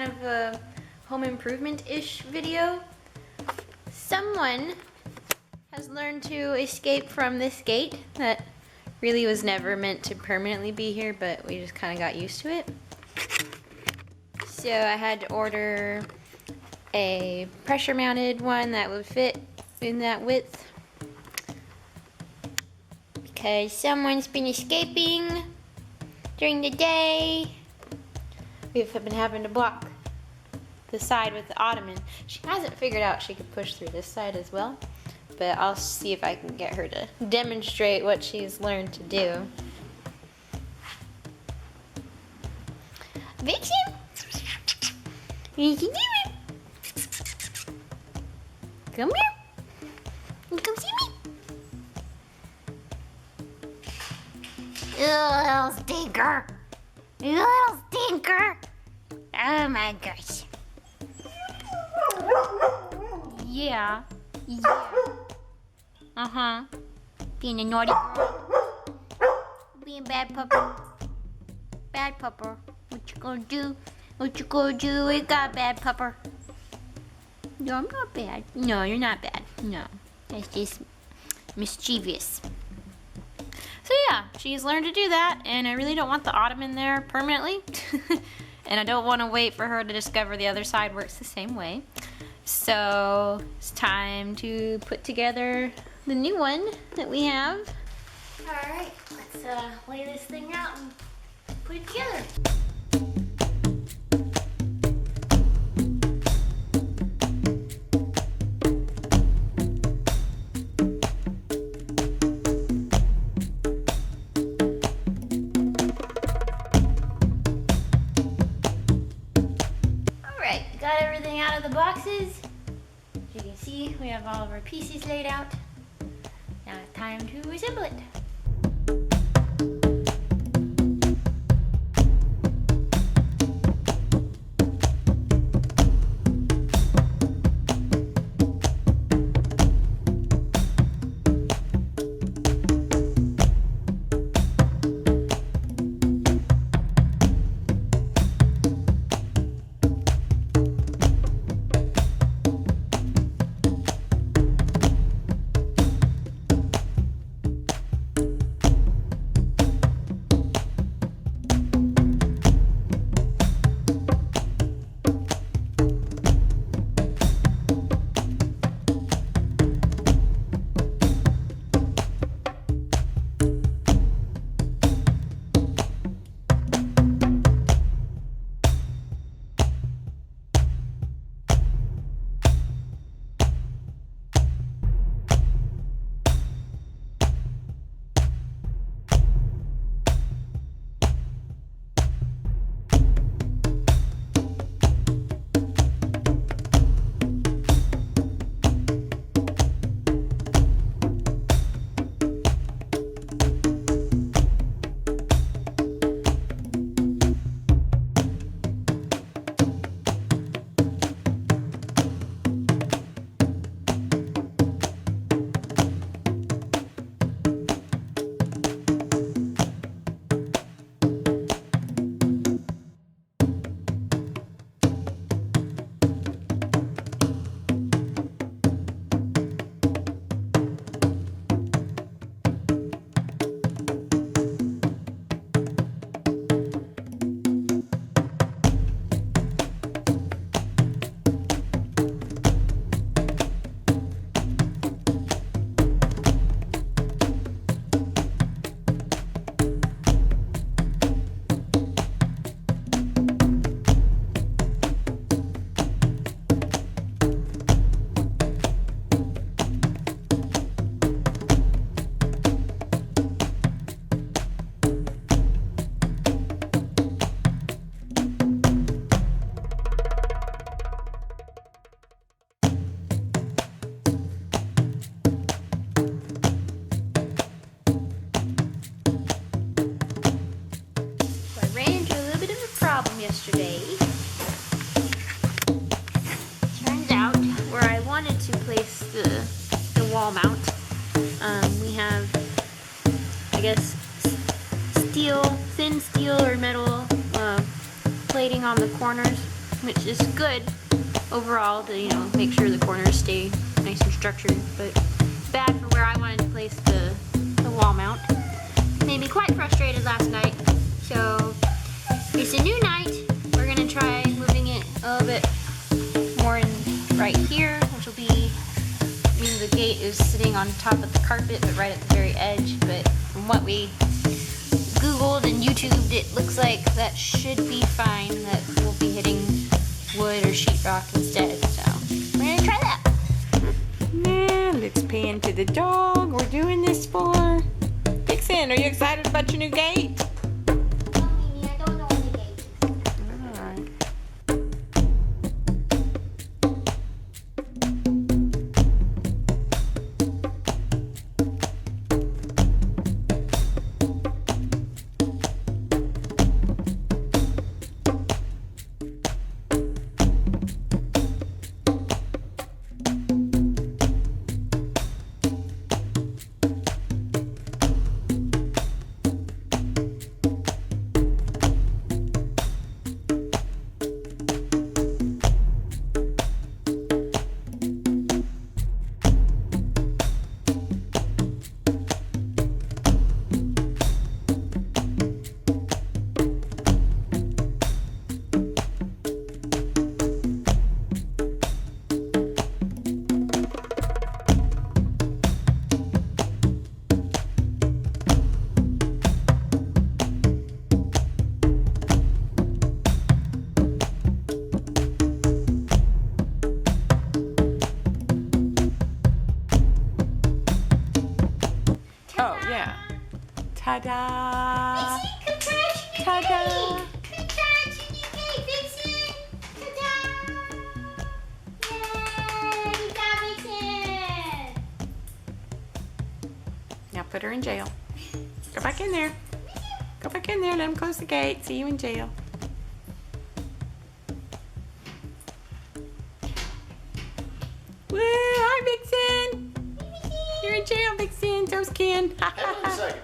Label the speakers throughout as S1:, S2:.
S1: kind of a home improvement-ish video. Someone has learned to escape from this gate that really was never meant to permanently be here, but we just kind of got used to it. So I had to order a pressure-mounted one that would fit in that width because someone's been escaping during the day. We've been having to block the side with the ottoman. She hasn't figured out she could push through this side as well, but I'll see if I can get her to demonstrate what she's learned to do. Vixen! You can do it! Come here! You come see me! You little stinker! You little stinker! Oh my gosh. Yeah. Yeah. Uh-huh. Being a naughty girl. Being a bad pupper. Bad pupper. What you gonna do? What you gonna do? We got bad pupper. No, I'm not bad. No, you're not bad. No. That's just mischievous. So yeah, she's learned to do that, and I really don't want the ottoman there permanently. And I don't want to wait for her to discover the other side works the same way. So it's time to put together the new one that we have. Alright, let's lay this thing out and put it together. Got everything out of the boxes. As you can see, we have all of our pieces laid out. Now it's time to assemble it. Yesterday. Turns out where I wanted to place the wall mount, we have, I guess, thin steel or metal plating on the corners, which is good overall to, you know, make sure the corners stay nice and structured, but bad for where I wanted to place the wall mount. Made me quite frustrated last night. So it's a new night. We're gonna try moving it a little bit more in right here, which will be, I mean, the gate is sitting on top of the carpet, but right at the very edge. But from what we Googled and YouTubed, it looks like that should be fine, that we'll be hitting wood or sheetrock instead. So we're gonna try that.
S2: Now let's pan to the dog. We're doing this for Vixen. Are you excited about your new gate?
S1: I don't know what the gate is.
S2: Alright. Oh, yeah. Ta-da! Ta-da! Now put her in jail. Go back in there. Go back in there. Let him close the gate. See you in jail. Woo! Hi, Vixen! You're in jail, Vixen. So's Ken.
S3: Hang on a second.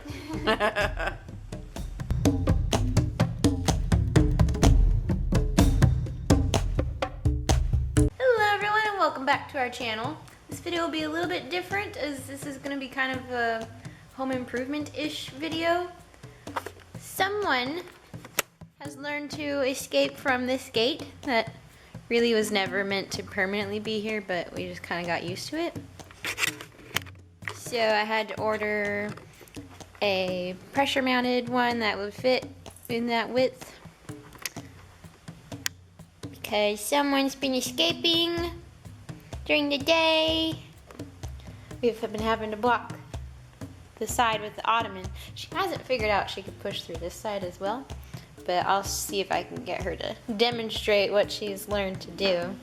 S1: Hello everyone and welcome back to our channel. This video will be a little bit different as this is going to be kind of a home improvement-ish video. Someone has learned to escape from this gate that really was never meant to permanently be here, but we just kind of got used to it. So I had to order a pressure mounted one that would fit in that width because someone's been escaping during the day. We've been having to block the side with the ottoman. She hasn't figured out she could push through this side as well, but I'll see if I can get her to demonstrate what she's learned to do.